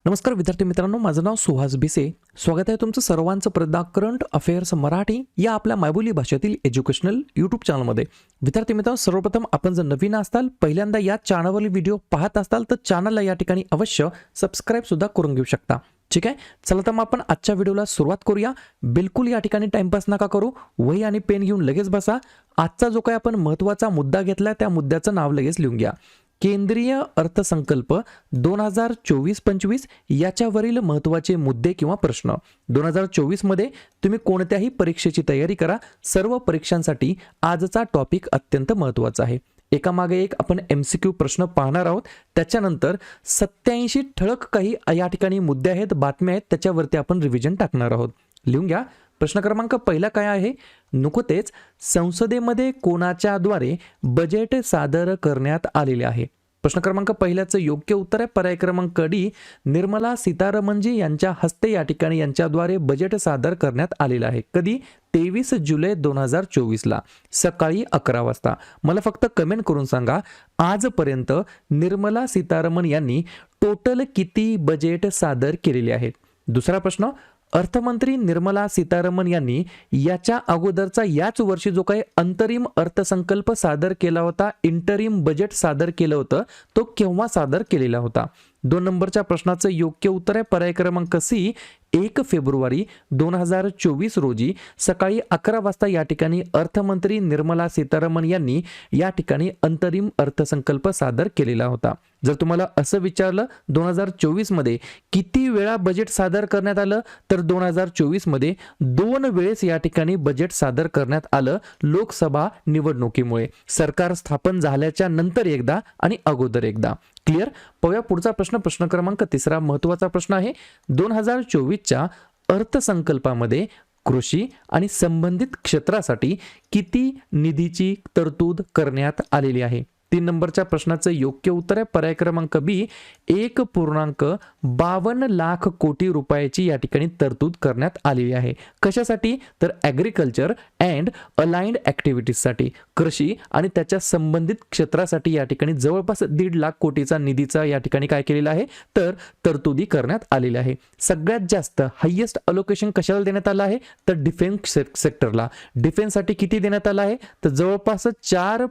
नमस्कार विद्यार्थी मित्रांनो, माझं नाव सुहास भिसे. स्वागत आहे तुमचं सर्वांचं प्रदा करंट अफेअर्स मराठी या आपल्या मायबोली भाषेतील एज्युकेशनल यूट्यूब चॅनलमध्ये. विद्यार्थी मित्रांनो, सर्वप्रथम आपण जर नवीन असाल, पहिल्यांदा या चॅनलवरील व्हिडिओ पाहत असाल तर चॅनलला या ठिकाणी अवश्य सबस्क्राईब सुद्धा करून घेऊ शकता. ठीक आहे, चला तर मग आपण आजच्या व्हिडिओला सुरुवात करूया. बिलकुल या ठिकाणी टाइमपास नका करू, वही आणि पेन घेऊन लगेच बसा. आजचा जो काही आपण महत्त्वाचा मुद्दा घेतला त्या मुद्द्याचं नाव लगेच लिहून घ्या. केंद्रीय अर्थसंकल्प 2024-25 याच्यावरील महत्त्वाचे मुद्दे किंवा प्रश्न. 2024 मध्ये तुम्ही कोणत्याही परीक्षेची तयारी करा, सर्व परीक्षांसाठी आजचा टॉपिक अत्यंत महत्त्वाचा आहे. एकामागे एक आपण MCQ प्रश्न पाहणार आहोत. त्याच्यानंतर 87 ठळक काही या ठिकाणी मुद्दे आहेत, बातम्या आहेत, त्याच्यावरती आपण रिव्हिजन टाकणार आहोत. लिहून घ्या. प्रश्न क्रमांक पहिला काय आहे? नुकतेच संसदेमध्ये कोणाच्या द्वारे बजेट सादर करण्यात आलेले आहे? प्रश्न क्रमांक पहिल्याचं योग्य उत्तर आहे पर्याय क्रमांक डी, निर्मला सीतारामनजी यांच्या हस्ते या ठिकाणी यांच्याद्वारे बजेट सादर करण्यात आलेलं आहे. कधी? 23 जुलै 2024 ला सकाळी 11 वाजता. मला फक्त कमेंट करून सांगा, आजपर्यंत निर्मला सीतारामन यांनी टोटल किती बजेट सादर केलेले आहेत? दुसरा प्रश्न, अर्थमंत्री निर्मला सीतारामन यांनी याच्या अगोदरचा याच वर्षी जो काही अंतरिम अर्थसंकल्प सादर केला होता, इंटरिम बजेट सादर केलं होतं, तो केव्हा सादर केलेला होता? 2 नंबरच्या प्रश्नाचं योग्य उत्तर आहे पर्याय क्रमांक सी, 1 फेब्रुवारी 2024 रोजी सकाळी 11 वाजता या ठिकाणी अर्थमंत्री निर्मला सीतारामन यांनी या ठिकाणी अंतरिम अर्थसंकल्प सादर केलेला होता. जर तुम्हाला असं विचारलं 2024 मध्ये किती वेळा बजेट सादर करण्यात आलं, तर 2024 मध्ये 2 वेळेस या ठिकाणी बजेट सादर करण्यात आलं. लोकसभा निवडणुकीमुळे सरकार स्थापन झाल्याच्या नंतर एकदा आणि अगोदर एकदा. क्लिअर? पाहूया पुढचा प्रश्न. प्रश्न क्रमांक तिसरा महत्त्वाचा प्रश्न आहे. 2024च्या अर्थसंकल्पामध्ये कृषी आणि संबंधित क्षेत्रासाठी किती निधीची तरतूद करण्यात आलेली आहे? 3 नंबरच्या प्रश्नाचं योग्य उत्तर आहे पर्याय क्रमांक बी, 1.52 लाख कोटी रुपयाची या ठिकाणी तरतूद करण्यात आलेली आहे. कशासाठी? तर ॲग्रिकल्चर अँड अलाइंड ॲक्टिव्हिटीजसाठी, कृषी आणि त्याच्या संबंधित क्षेत्रासाठी या ठिकाणी जवळपास 1.5 लाख कोटीचा निधीचा या ठिकाणी काय केलेला आहे, तर तरतुदी करण्यात आलेल्या आहे. सगळ्यात जास्त हायेस्ट अलोकेशन कशाला देण्यात आलं आहे, तर डिफेन्स सेक्टरला. डिफेन्ससाठी किती देण्यात आलं आहे, तर जवळपास 4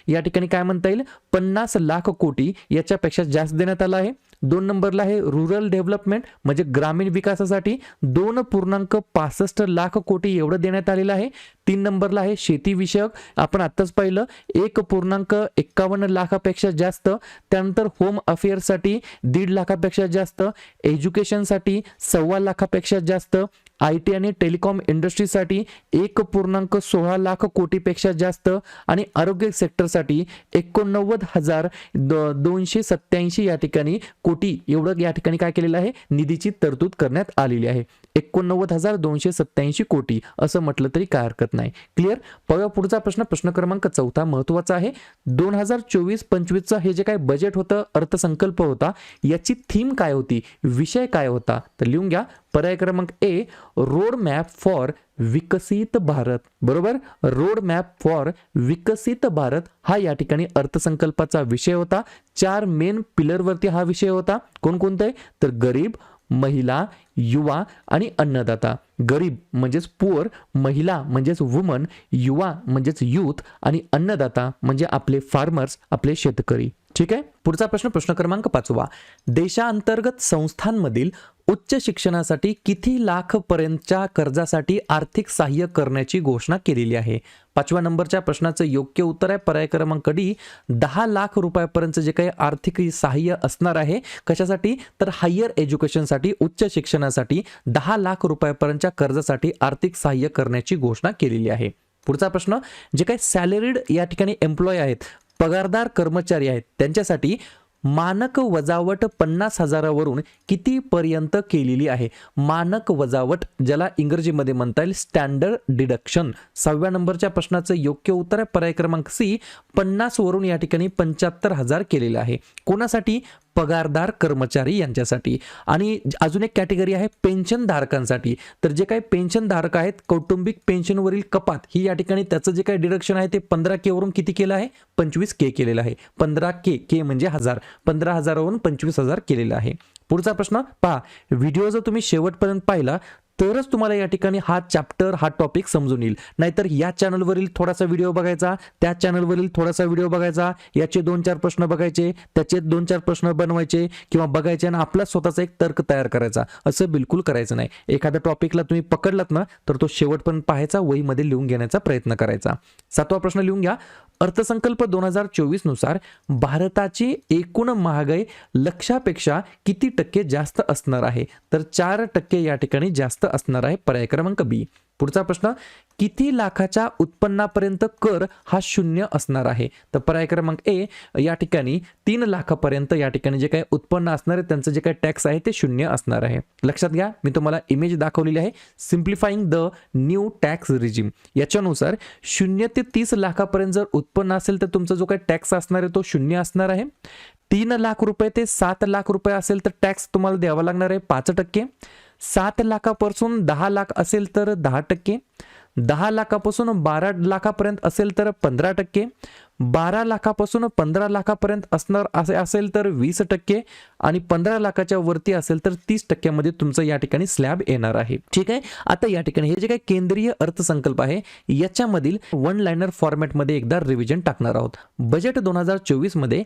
या ठिकाणी काय म्हणता येईल 50 लाख कोटी याच्यापेक्षा जास्त देण्यात आला आहे. 2 नंबरला आहे रुरल डेव्हलपमेंट म्हणजे ग्रामीण विकासासाठी 2.65 लाख कोटी एवढं देण्यात आलेलं आहे. 3 नंबरला आहे शेती विषयक, आपण आत्ताच पाहिलं 1.51 लाखापेक्षा जास्त. त्यानंतर होम अफेअर्ससाठी 1.5 लाखापेक्षा जास्त, एज्युकेशनसाठी 1.25 लाखापेक्षा जास्त, IT आणि टेलिकॉम इंडस्ट्रीसाठी 1.16 लाख कोटीपेक्षा जास्त आणि आरोग्य सेक्टरसाठी 89,287 या ठिकाणी कोटी एवढं या ठिकाणी काय केलेलं आहे, निधीची तरतूद करण्यात आलेली आहे. 89,287 कोटी असं म्हटलं तरी काय हरकत नाही. क्लिअर? पाहूया पुढचा प्रश्न. प्रश्न क्रमांक 4 महत्त्वाचा आहे. 2024-25चं हे जे काही बजेट होतं, अर्थसंकल्प होता, याची थीम काय होती, विषय काय होता? तर लिहून घ्या. पर्याय क्रमांक ए, रोड मॅप फॉर विकसित भारत. बरोबर, रोड मॅप फॉर विकसित भारत हा या ठिकाणी अर्थसंकल्पाचा विषय होता. 4 मेन पिलरवरती हा विषय होता. कोणकोणते? तर गरीब, महिला, युवा आणि अन्नदाता. गरीब म्हणजेच पुअर, महिला म्हणजेच वुमन, युवा म्हणजेच यूथ आणि अन्नदाता म्हणजे आपले फार्मर्स, आपले शेतकरी. ठीक आहे. पुढचा प्रश्न. प्रश्न क्रमांक 5. देशांतर्गत संस्थांमधील उच्च शिक्षणासाठी किती लाख पर्यंतच्या कर्जासाठी आर्थिक सहाय्य करण्याची घोषणा केलेली आहे? 5व्या नंबरच्या प्रश्नाचं योग्य उत्तर आहे पर्याय क्रमांक डी, 10 लाख रुपयापर्यंत जे काही आर्थिक सहाय्य असणार आहे. कशासाठी? तर हायर एज्युकेशनसाठी, उच्च शिक्षणासाठी 10 लाख रुपयापर्यंतच्या कर्जासाठी आर्थिक सहाय्य करण्याची घोषणा केलेली आहे. पुढचा प्रश्न. जे काही सॅलरीड या ठिकाणी एम्प्लॉय आहेत, पगारदार कर्मचारी आहेत, त्यांच्यासाठी मानक वजावट 50,000वरून किती पर्यंत केलेली आहे? मानक वजावट ज्याला इंग्रजीमध्ये म्हणता येईल स्टँडर्ड डिडक्शन. 6व्या नंबरच्या प्रश्नाचं योग्य उत्तर आहे पर्याय क्रमांक सी, 50 वरून या ठिकाणी 75,000 केलेलं आहे. कोणासाठी? पगारदार कर्मचारी यांच्यासाठी. आणि अजून एक कॅटेगरी आहे पेन्शन धारकांसाठी. तर जे काही पेन्शन धारक आहेत, कौटुंबिक पेन्शनवरील कपात ही या ठिकाणी त्याचं जे काही डिडक्शन आहे ते 15K वरून किती केलं आहे? 25K केलेलं आहे. 15K, के म्हणजे 1000, 15,000 वरून 25,000 केलेलं आहे. पुढचा प्रश्न पहा, व्हिडिओ जर तुम्ही शेवटपर्यंत पाहिला तरच तुम्हाला या ठिकाणी हा चॅप्टर हा टॉपिक समजून येईल. नाहीतर या चॅनलवरील थोडासा व्हिडिओ बघायचा, त्या चॅनलवरील थोडासा व्हिडिओ बघायचा, याचे 2-4 प्रश्न बघायचे, त्याचे 2-4 प्रश्न बनवायचे किंवा बघायचे आणि आपला स्वतःचा एक तर्क तयार करायचा, असं बिलकुल करायचं नाही. एखाद्या टॉपिकला तुम्ही पकडलात ना तर तो शेवटपर्यंत पाहायचा, वहीमध्ये लिहून घेण्याचा प्रयत्न करायचा. 7वा प्रश्न लिहून घ्या. अर्थसंकल्प 2024 नुसार भारताची एकूण महागाई लक्ष्यापेक्षा किती टक्के जास्त असणार आहे? तर 4% या ठिकाणी जास्त असणार आहे. पर्याय क्रमांक बी. पुढचा प्रश्न, किती लाखाच्या उत्पन्नापर्यंत कर हा 0 असणार आहे? तर पर्याय क्रमांक ए, या ठिकाणी 3 लाखापर्यंत या ठिकाणी जे काही उत्पन्न असणार आहे त्यांचं जे काही टॅक्स आहे ते 0 असणार आहे. लक्षात घ्या, मी तुम्हाला इमेज दाखवलेली आहे, सिम्प्लिफाईंग द न्यू टॅक्स रिजिम. याच्यानुसार 0 ते 30 लाखापर्यंत जर उत्पन्न असेल तर तुमचा जो काही टॅक्स असणार आहे तो 0 असणार आहे. 3 लाख रुपये ते 7 लाख रुपये असेल तर टॅक्स तुम्हाला द्यावा लागणार आहे 5%. 7 लाखापासून 10 लाख असेल तर 10%. 10 लाखापासून 12 लाखापर्यंत असेल तर 15%. 12 लाखापासून 15 लाखापर्यंत असणार असेल तर 20% आणि 15 लाखाच्या वरती असेल तर 30% मध्ये तुमचं या ठिकाणी स्लॅब येणार आहे. ठीक आहे. आता या ठिकाणी हे जे काही केंद्रीय अर्थसंकल्प आहे याच्यामधील वन लाइनर फॉर्मॅटमध्ये एकदा रिव्हिजन टाकणार आहोत. बजेट 2024 मध्ये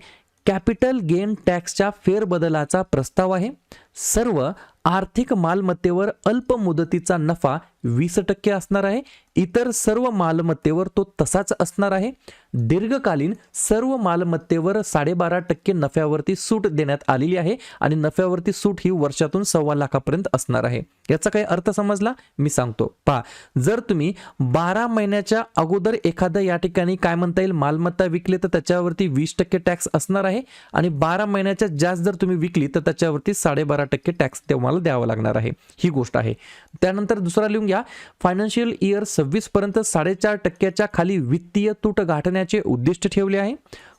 कॅपिटल गेन टॅक्सच्या फेरबदलाचा प्रस्ताव आहे. सर्व आर्थिक मालमत्तेवर अल्प मुदतीचा नफा 20% असणार आहे. इतर सर्व मालमत्तेवर तो तसाच असणार आहे. दीर्घकालीन सर्व मालमत्तेवर 12.5% नफ्यावरती सूट देण्यात आलेली आहे आणि नफ्यावरती सूट ही वर्षातून 1.25 लाखापर्यंत असणार आहे. याचा काही अर्थ समजला? मी सांगतो. पहा, जर तुम्ही 12 महिन्याच्या अगोदर एखादं या ठिकाणी काय म्हणता येईल मालमत्ता विकली तर त्याच्यावरती 20% टॅक्स असणार आहे आणि 12 महिन्याच्या जास्त जर तुम्ही विकली तर त्याच्यावरती 12.5% टॅक्स तुम्हाला द्यावा लागणार आहे. ही गोष्ट आहे. त्यानंतर दुसरा लिहून घ्या. फायनान्शियल इयर 26 पर्यंत 4.5% खाली वित्तीय तूट गाठण्याचे उद्दिष्ट ठेवले आहे.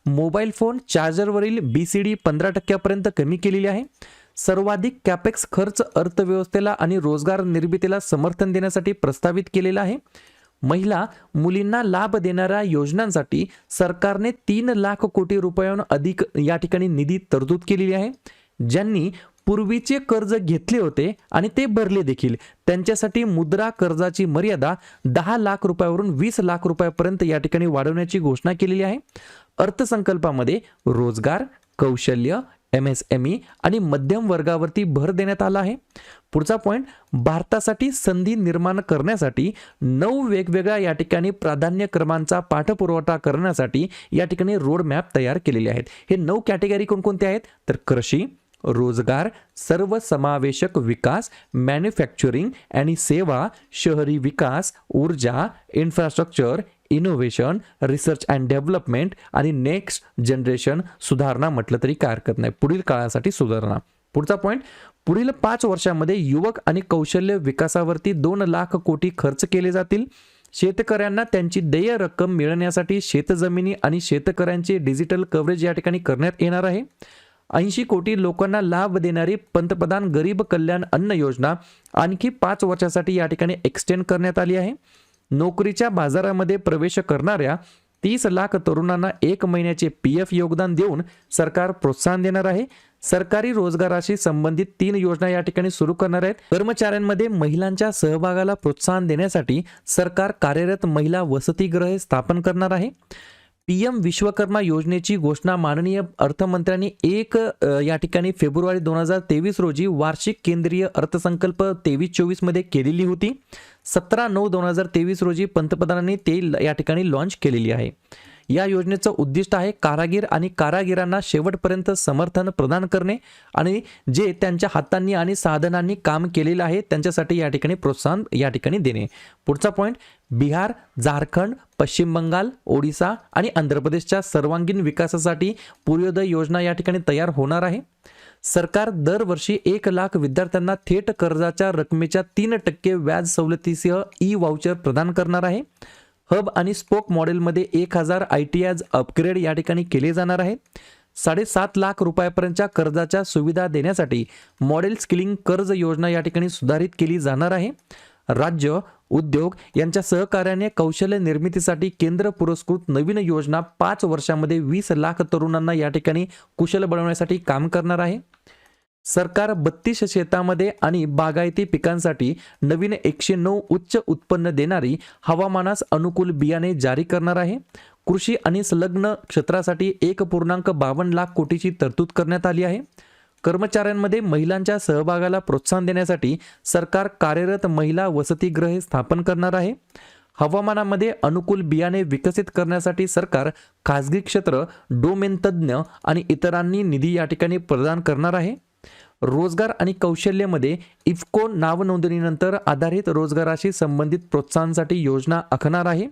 मोबाईल फोन चार्जरवरील BCD 15% पर्यंत कमी केलेली आहे. सर्वाधिक कॅपेक्स खर्च अर्थव्यवस्थेला आणि रोजगार निर्मितीला समर्थन देण्यासाठी प्रस्तावित केलेला आहे. महिला मुलींना लाभ देणाऱ्या योजनांसाठी सरकारने 3 लाख कोटी रुपयांहून अधिक या ठिकाणी निधी तरतूद केलेली आहे. ज्यांनी पूर्वीचे कर्ज घेतले होते आणि ते भरले देखील त्यांच्यासाठी मुद्रा कर्जाची मर्यादा 10 लाख रुपयावरून 20 लाख रुपयापर्यंत या ठिकाणी वाढवण्याची घोषणा केलेली आहे. अर्थसंकल्पामध्ये रोजगार, कौशल्य, MSME आणि मध्यम वर्गावरती भर देण्यात आला आहे. पुढचा पॉइंट, भारतासाठी संधी निर्माण करण्यासाठी 9 वेगवेगळ्या या ठिकाणी प्राधान्यक्रमांचा पाठपुरावा करण्यासाठी या ठिकाणी रोड मॅप तयार केलेले आहेत. हे 9 कॅटेगरी कोणकोणते आहेत? तर कृषी, रोजगार, सर्वसमावेशक विकास, मॅन्युफॅक्चरिंग आणि सेवा, शहरी विकास, ऊर्जा, infrastructure, innovation, research and development आणि नेक्स्ट जनरेशन सुधारणा म्हटलं तरी काय हरकत नाही. पुढील काळासाठी सुधारणा. पुढचा पॉइंट, पुढील 5 वर्षांमध्ये युवक आणि कौशल्य विकासावरती 2 लाख कोटी खर्च केले जातील. शेतकऱ्यांना त्यांची देय रक्कम मिळण्यासाठी शेतजमिनी आणि शेतकऱ्यांचे डिजिटल कव्हरेज या ठिकाणी करण्यात येणार आहे. 80 कोटी लोकांना लाभ देणारी पंतप्रधान गरीब कल्याण अन्न योजना आणखी 5 वर्षासाठी या ठिकाणी एक्सटेंड करण्यात आली आहे. नोकरीच्या बाजारामध्ये प्रवेश करणाऱ्या 30 लाख तरुणांना 1 महिन्याचे PF योगदान देऊन सरकार प्रोत्साहन देणार आहे. सरकारी रोजगाराशी संबंधित 3 योजना या ठिकाणी सुरू करणार आहेत. कर्मचाऱ्यांमध्ये महिलांच्या सहभागाला प्रोत्साहन देण्यासाठी सरकार कार्यरत महिला वसतिगृहे स्थापन करणार आहे. PM विश्वकर्मा योजनेची घोषणा माननीय अर्थमंत्र्यांनी 1 या ठिकाणी फेब्रुवारी 2023 रोजी वार्षिक केंद्रीय अर्थसंकल्प 23-24 मध्ये केलेली होती. 17/9/2023 रोजी पंतप्रधानांनी ते या ठिकाणी लॉन्च केलेली आहे. या योजनेचं उद्दिष्ट आहे कारागीर आणि कारागिरांना शेवटपर्यंत समर्थन प्रदान करणे आणि जे त्यांच्या हातांनी आणि साधनांनी काम केलेलं आहे त्यांच्यासाठी या ठिकाणी प्रोत्साहन या ठिकाणी देणे. पुढचा पॉइंट, बिहार, झारखंड, पश्चिम बंगाल, ओडिसा आणि आंध्र प्रदेशच्या सर्वांगीण विकासासाठी पूर्योदय योजना या ठिकाणी तयार होणार आहे. सरकार दरवर्षी 1 लाख विद्यार्थ्यांना थेट कर्जाच्या रकमेच्या 3% व्याज सवलतीसह ई-वाउचर प्रदान करणार आहे. हब आणि स्पोक मॉडेलमध्ये 1000 ITIs अपग्रेड या ठिकाणी केले जाणार आहे. 7.5 लाख रुपयापर्यंतच्या कर्जाच्या सुविधा देण्यासाठी मॉडेल स्किलिंग कर्ज योजना या ठिकाणी सुधारित केली जाणार आहे. राज्य, उद्योग यांच्या सहकार्याने कौशल्य निर्मितीसाठी केंद्र पुरस्कृत नवीन योजना 5 वर्षांमध्ये 20 लाख तरुणांना या ठिकाणी कुशल बनवण्यासाठी काम करणार आहे. सरकार 32 शेतामध्ये आणि बागायती पिकांसाठी नवीन 109 उच्च उत्पन्न देणारी हवामानास अनुकूल बियाणे जारी करणार आहे. कृषी आणि संलग्न क्षेत्रासाठी 1.52 लाख कोटीची तरतूद करण्यात आली आहे. कर्मचाऱ्यांमध्ये महिलांच्या सहभागाला प्रोत्साहन देण्यासाठी सरकार कार्यरत महिला वसतिगृहे स्थापन करणार आहे. हवामानामध्ये अनुकूल बियाणे विकसित करण्यासाठी सरकार खासगी क्षेत्र, डोमेन तज्ज्ञ आणि इतरांनी निधी या ठिकाणी प्रदान करणार आहे. रोजगार आणि कौशल्यमध्ये इफ्को नावनोंदणीनंतर आधारित रोजगाराशी संबंधित प्रोत्साहनासाठी योजना आखणार आहे.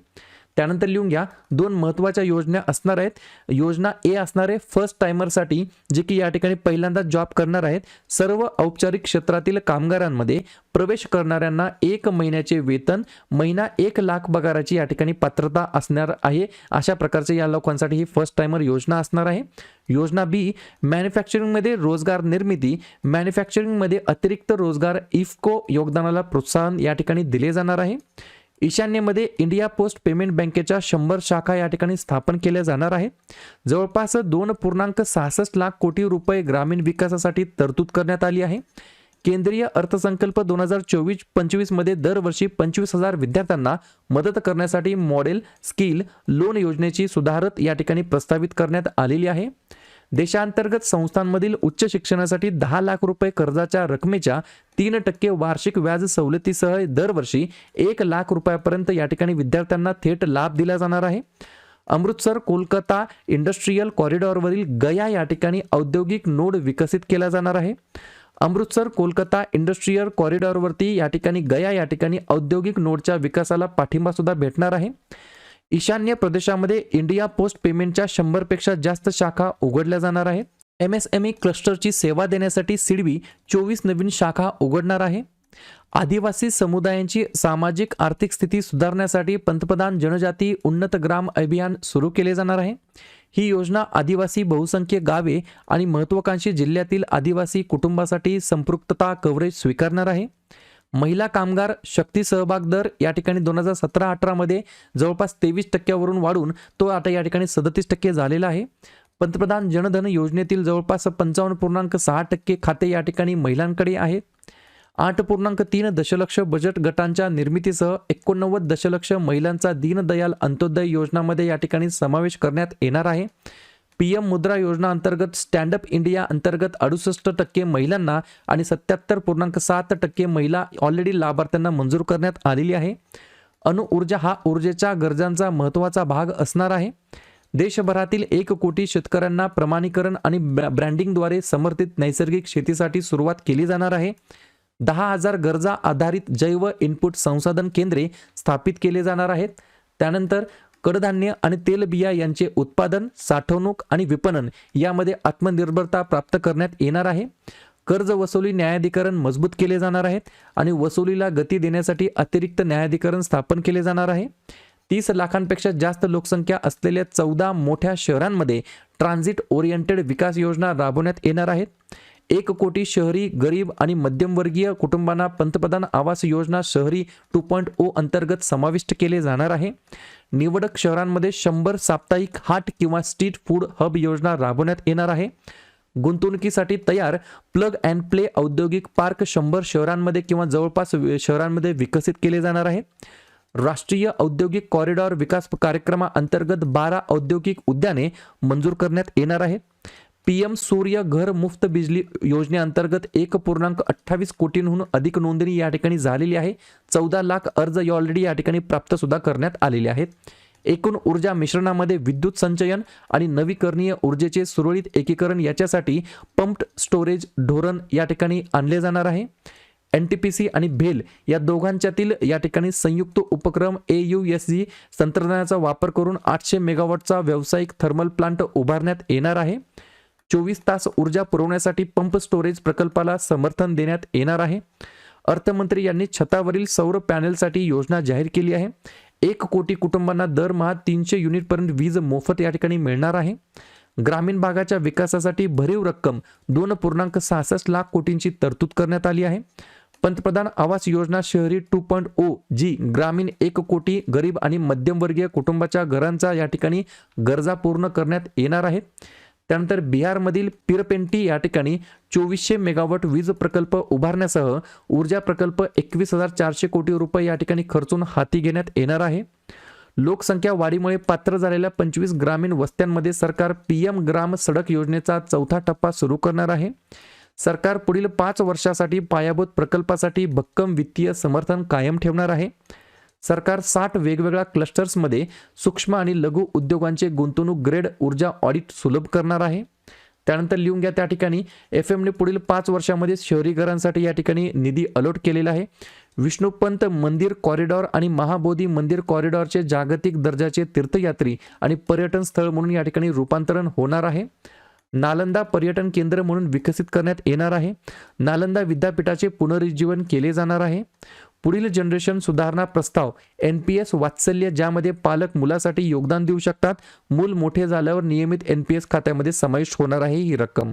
त्यानंतर लिहून घ्या, 2 महत्त्वाच्या योजना असणार आहेत. योजना ए असणार आहे फर्स्ट टाइमरसाठी, जे की या ठिकाणी पहिल्यांदा जॉब करणार आहेत. सर्व औपचारिक क्षेत्रातील कामगारांमध्ये प्रवेश करणाऱ्यांना 1 महिन्याचे वेतन, महिना 1 लाख पगाराची या ठिकाणी पात्रता असणार आहे. अशा प्रकारचे या लोकांसाठी ही फर्स्ट टाइमर योजना असणार आहे. योजना बी, मॅन्युफॅक्चरिंगमध्ये रोजगार निर्मिती, मॅन्युफॅक्चरिंगमध्ये अतिरिक्त रोजगार, इफ्को योगदानाला प्रोत्साहन या ठिकाणी दिले जाणार आहे. ईशान्येमध्ये इंडिया पोस्ट पेमेंट बँकेच्या 100 शाखा या ठिकाणी स्थापन केल्या जाणार आहेत. जवळपास 2.66 लाख कोटी रुपये ग्रामीण विकासासाठी तरतूद करण्यात आली आहे. केंद्रीय अर्थसंकल्प 2024-25 मध्ये दरवर्षी 25,000 विद्यार्थ्यांना मदत करण्यासाठी मॉडेल स्किल लोन योजनेची सुधारत या ठिकाणी प्रस्तावित करण्यात आलेली आहे. देशांतर्गत संस्थांमधील उच्च शिक्षणासाठी 10 लाख रुपये कर्जाच्या रकमेच्या 3% वार्षिक व्याज सवलतीसह दरवर्षी 1 लाख रुपयापर्यंत या ठिकाणी विद्यार्थ्यांना थेट लाभ दिला जाणार आहे. अमृतसर कोलकाता इंडस्ट्रीयल कॉरिडॉरवरील गया या ठिकाणी औद्योगिक नोड विकसित केला जाणार आहे. अमृतसर कोलकाता इंडस्ट्रीयल कॉरिडॉरवरती या ठिकाणी गया या ठिकाणी औद्योगिक नोडच्या विकासाला पाठिंबा सुद्धा भेटणार आहे. ईशान्य प्रदेशामध्ये इंडिया पोस्ट पेमेंटच्या 100 पेक्षा जास्त शाखा उघडल्या जाणार आहेत. MSME क्लस्टरची सेवा देण्यासाठी सिडबी 24 नवीन शाखा उघडणार आहे. आदिवासी समुदायांची सामाजिक आर्थिक स्थिती सुधारण्यासाठी पंतप्रधान जनजाती उन्नत ग्राम अभियान सुरू केले जाणार आहे. ही योजना आदिवासी बहुसंख्य गावे आणि महत्त्वाकांक्षी जिल्ह्यातील आदिवासी कुटुंबासाठी संपृक्तता कव्हरेज स्वीकारणार आहे. महिला कामगार शक्ती सहभाग दर या ठिकाणी 2017-18 मध्ये जवळपास 23% वाढून तो आता या ठिकाणी 37% झालेला आहे. पंतप्रधान जनधन योजनेतील जवळपास 55.6% खाते या ठिकाणी महिलांकडे आहेत. 8.3 दशलक्ष बजेट गटांच्या निर्मितीसह 89 दशलक्ष महिलांचा दीनदयाल अंत्योदय योजनामध्ये या ठिकाणी समावेश करण्यात येणार आहे. PM मुद्रा योजना अंतर्गत स्टँडअप इंडिया अंतर्गत 68% महिलांना आणि 77.7% महिला ऑलरेडी लाभार्थ्यांना मंजूर करण्यात आलेली आहे. अणुऊर्जा हा ऊर्जेच्या गरजांचा महत्त्वाचा भाग असणार आहे. देशभरातील 1 कोटी शेतकऱ्यांना प्रमाणीकरण आणि ब्रँडिंगद्वारे समर्थित नैसर्गिक शेतीसाठी सुरुवात केली जाणार आहे. 10,000 गरजा आधारित जैव इनपुट संसाधन केंद्रे स्थापित केले जाणार आहेत. त्यानंतर कडधान्य आणि तेलबिया यांचे उत्पादन, साठवणूक आणि विपणन यामध्ये आत्मनिर्भरता प्राप्त करण्यात येणार आहे. कर्ज वसुली न्यायाधिकरण मजबूत केले जाणार आहेत आणि वसुलीला गती देण्यासाठी अतिरिक्त न्यायाधिकरण स्थापन केले जाणार आहे. 30 लाखांपेक्षा जास्त लोकसंख्या असलेल्या 14 मोठ्या शहरांमध्ये ट्रान्झिट ओरिएंटेड विकास योजना राबवण्यात येणार आहेत. 1 कोटी शहरी गरीब आणि मध्यमवर्गीय कुटुंबांना पंतप्रधान आवास योजना शहरी 2.0 अंतर्गत समाविष्ट केले जाणार आहे. निवडक शहरांमध्ये 100 साप्ताहिक हाट किंवा स्ट्रीट फूड हब योजना राबवण्यात येणार आहे. गुंतवणुकीसाठी तयार प्लग अँड प्ले औद्योगिक पार्क 100 शहरांमध्ये किंवा जवळपास शहरांमध्ये विकसित केले जाणार आहे. राष्ट्रीय औद्योगिक कॉरिडॉर विकास कार्यक्रमाअंतर्गत 12 औद्योगिक उद्याने मंजूर करण्यात येणार आहेत. PM सूर्य घर मुफ्त बिजली योजनेअंतर्गत 1.28 कोटींहून अधिक नोंदणी या ठिकाणी झालेली आहे. 14 लाख अर्ज ऑलरेडी या ठिकाणी प्राप्त सुद्धा करण्यात आलेले आहेत. एकूण ऊर्जा मिश्रणामध्ये विद्युत संचयन आणि नवीकरणीय ऊर्जेचे सुरळीत एकीकरण याच्यासाठी पंप्ड स्टोरेज धोरण या ठिकाणी आणले जाणार आहे. NTPC आणि भेल या दोघांच्यातील या ठिकाणी संयुक्त उपक्रम AUSG तंत्रज्ञानाचा वापर करून 800 मेगावॉटचा व्यावसायिक थर्मल प्लांट उभारण्यात येणार आहे. 24 तास ऊर्जा पुरवण्यासाठी पंप स्टोरेज प्रकल्पाला समर्थन देण्यात येणार आहे. अर्थमंत्री यांनी छतावरील सौर पॅनेलसाठी योजना जाहीर केली आहे. 1 कोटी कुटुंबांना दरमहा 300 युनिटपर्यंत वीज मोफत या ठिकाणी मिळणार आहे. ग्रामीण भागाच्या विकासासाठी भरीव रक्कम 2.66 लाख कोटींची तरतूद करण्यात आली आहे. पंतप्रधान आवास योजना शहरी 2.0 जी ग्रामीण 1 कोटी गरीब आणि मध्यमवर्गीय कुटुंबाच्या घरांचा या ठिकाणी गरजा पूर्ण करण्यात येणार आहेत. त्यानंतर बिहारमधील पिरपेंटी या ठिकाणी 2400 मेगावॉट वीज प्रकल्प उभारण्यासह ऊर्जा प्रकल्प 21,400 कोटी रुपये या ठिकाणी खर्चून हाती घेण्यात येणार आहे. लोकसंख्या वाढीमुळे पात्र झालेल्या 25 ग्रामीण वस्त्यांमध्ये सरकार PM ग्राम सडक योजनेचा चौथा टप्पा सुरू करणार आहे. सरकार पुढील 5 वर्षासाठी पायाभूत प्रकल्पासाठी भक्कम वित्तीय समर्थन कायम ठेवणार आहे. सरकार 60 वेगवेगळ्या क्लस्टर्समध्ये सूक्ष्म आणि लघु उद्योगांचे गुंतवणूक ग्रेड ऊर्जा ऑडिट सुलभ करणार आहे. त्यानंतर लिहून घ्या त्या ठिकाणी FMने पुढील 5 वर्षामध्ये शहरीकरणासाठी या ठिकाणी निधी अलॉट केलेला आहे. विष्णुपंत मंदिर कॉरिडॉर आणि महाबोधी मंदिर कॉरिडॉरचे जागतिक दर्जाचे तीर्थयात्री आणि पर्यटन स्थळ म्हणून या ठिकाणी रूपांतरण होणार आहे. नालंदा पर्यटन केंद्र म्हणून विकसित करण्यात येणार आहे. नालंदा विद्यापीठाचे पुनरुज्जीवन केले जाणार आहे. पुढील जनरेशन सुधारणा प्रस्ताव NPS वात्सल्य, ज्यामध्ये पालक मुलासाठी योगदान देऊ शकतात. मूल मोठे झाल्यावर नियमित NPS खात्यामध्ये समाविष्ट होणार आहे ही रक्कम.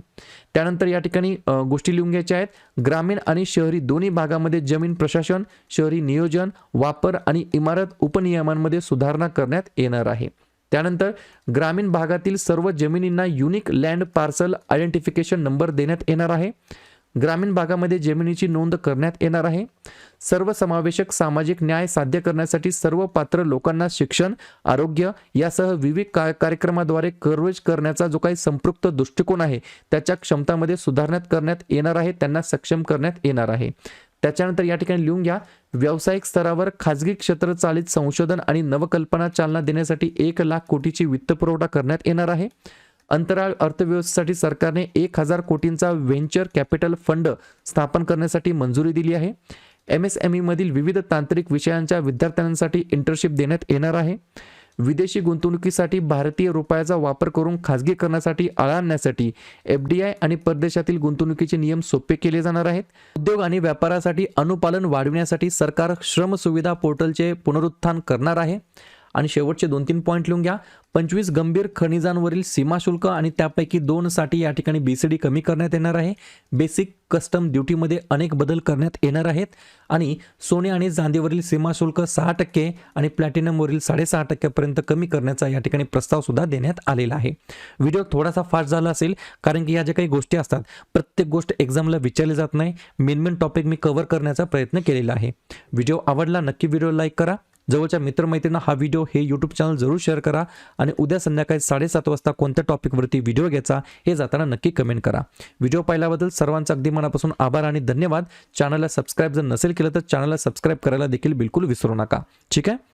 त्यानंतर या ठिकाणी गोष्टी लिहून घ्यायच्या आहेत. ग्रामीण आणि शहरी दोन्ही भागामध्ये जमीन प्रशासन, शहरी नियोजन, वापर आणि इमारत उपनियमांमध्ये सुधारणा करण्यात येणार आहे. त्यानंतर ग्रामीण भागातील सर्व जमिनींना unique land parcel identification number देण्यात येणार आहे. ग्रामीण भागामध्ये जमिनीची नोंद करण्यात येणार आहे. सर्वसमावेशक सामाजिक न्याय साध्य करण्यासाठी सर्व पात्र लोकांना शिक्षण, आरोग्य यासह विविध कार्यक्रमाद्वारे कव्हरेज करण्याचा जो काही संपृक्त दृष्टिकोन आहे त्याच्या क्षमतामध्ये सुधारणा करण्यात येणार आहे, त्यांना सक्षम करण्यात येणार आहे. त्याच्यानंतर या ठिकाणी लिहून घ्या, व्यावसायिक स्तरावर खाजगी क्षेत्र चालित संशोधन आणि नवकल्पना चालना देण्यासाठी 1,00,000 कोटीची वित्तपुरवठा करण्यात येणार आहे. अंतराळ अर्थव्यवस्थेसाठी सरकारने 1,000 कोटींचा व्हेंचर कॅपिटल फंड स्थापन करण्यासाठी मंजुरी दिली आहे. MSME मधील विविध तांत्रिक विषयांच्या विद्यार्थ्यांसाठी इंटर्नशिप देण्यात येणार आहे. विदेशी गुंतवणुकीसाठी भारतीय रुपयाचा वापर करून खाजगीकरणासाठी आळा आणण्यासाठी FDI आणि परदेशातील गुंतवणुकीचे नियम सोपे केले जाणार आहेत. उद्योग आणि व्यापारासाठी अनुपालन वाढविण्यासाठी सरकार श्रम सुविधा पोर्टलचे पुनरुत्थान करणार आहे. आणि शेवटचे 2-3 पॉईंट लिहून घ्या. 25 गंभीर खनिजांवरील सीमा शुल्क आणि त्यापैकी 2 साठी या ठिकाणी BCD कमी करण्यात येणार आहे. बेसिक कस्टम ड्युटीमध्ये अनेक बदल करण्यात येणार आहेत. आणि सोने आणि चांदीवरील सीमा शुल्क 6% आणि प्लॅटिनमवरील 6.5% पर्यंत कमी करण्याचा या ठिकाणी प्रस्ताव सुद्धा देण्यात आलेला आहे. व्हिडिओ थोडासा फास्ट झाला असेल कारण की या ज्या काही गोष्टी असतात प्रत्येक गोष्ट एक्झामला विचारली जात नाही. मेन टॉपिक मी कव्हर करण्याचा प्रयत्न केलेला आहे. व्हिडिओ आवडला नक्की व्हिडिओ लाईक करा. जवळच्या मित्रमैत्रिणींना हा व्हिडिओ हे यूट्यूब चॅनल जरूर शेअर करा. आणि उद्या संध्याकाळी 7:30 वाजता कोणत्या टॉपिकवरती व्हिडिओ घ्यायचा हे जाताना नक्की कमेंट करा. व्हिडिओ पाहिल्याबद्दल सर्वांचा अगदी मनापासून आभार आणि धन्यवाद. चॅनलला सबस्क्राईब जर नसेल केलं तर चॅनलला सबस्क्राईब करायला देखील बिलकुल विसरू नका. ठीक आहे.